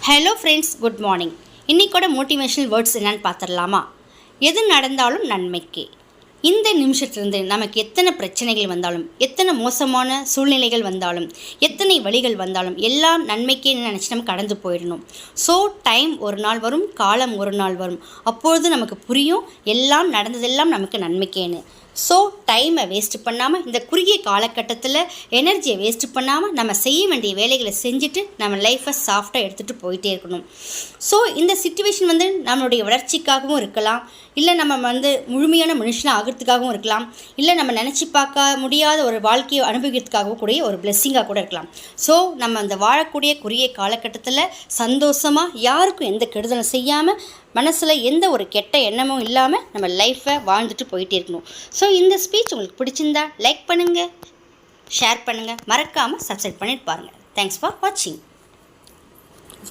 Hello friends, good morning. இன்றைக்கோட motivational words என்னென்னு பார்த்துடலாமா? எது நடந்தாலும் நன்மைக்கு. இந்த நிமிஷத்துலேருந்து நமக்கு எத்தனை பிரச்சனைகள் வந்தாலும், எத்தனை மோசமான சூழ்நிலைகள் வந்தாலும், எத்தனை வழிகள் வந்தாலும் எல்லாம் நன்மைக்கேன்னு நினச்சி நம்ம கடந்து போயிடணும். ஸோ டைம் ஒரு நாள் வரும், காலம் ஒரு நாள் வரும். அப்பொழுது நமக்கு புரியும் எல்லாம் நடந்ததெல்லாம் நமக்கு நன்மைக்கேன்னு. ஸோ டைமை வேஸ்ட்டு பண்ணாமல், இந்த குறுகிய காலகட்டத்தில் எனர்ஜியை வேஸ்ட்டு பண்ணாமல் நம்ம செய்ய வேண்டிய வேலைகளை செஞ்சுட்டு நம்ம லைஃப்பை சாஃப்டாக எடுத்துகிட்டு போயிட்டே இருக்கணும். ஸோ இந்த சிச்சுவேஷன் நம்மளுடைய வளர்ச்சிக்காகவும் இருக்கலாம், இல்லை நம்ம முழுமையான மனுஷனாக ஆகிறதுக்காகவும் இருக்கலாம், இல்லை நம்ம நினச்சி பார்க்க முடியாத ஒரு வாழ்க்கையை அனுபவிக்கிறதுக்காகவும் கூடிய ஒரு பிளெஸ்ஸிங்காக கூட இருக்கலாம். ஸோ நம்ம அந்த வாழக்கூடிய குறுகிய காலகட்டத்தில் சந்தோஷமாக, யாருக்கும் எந்த கெடுதலும் செய்யாமல், மனசில் எந்த ஒரு கெட்ட எண்ணமும் இல்லாமல் நம்ம லைஃப்பை வாழ்ந்துட்டு போயிட்டே இருக்கணும். ஸோ இந்த ஸ்பீச் உங்களுக்கு பிடிச்சிருந்தா லைக் பண்ணுங்கள், ஷேர் பண்ணுங்கள், மறக்காமல் சப்ஸ்கிரைப் பண்ணிட்டு பாருங்கள். தேங்க்ஸ் ஃபார் வாட்சிங்.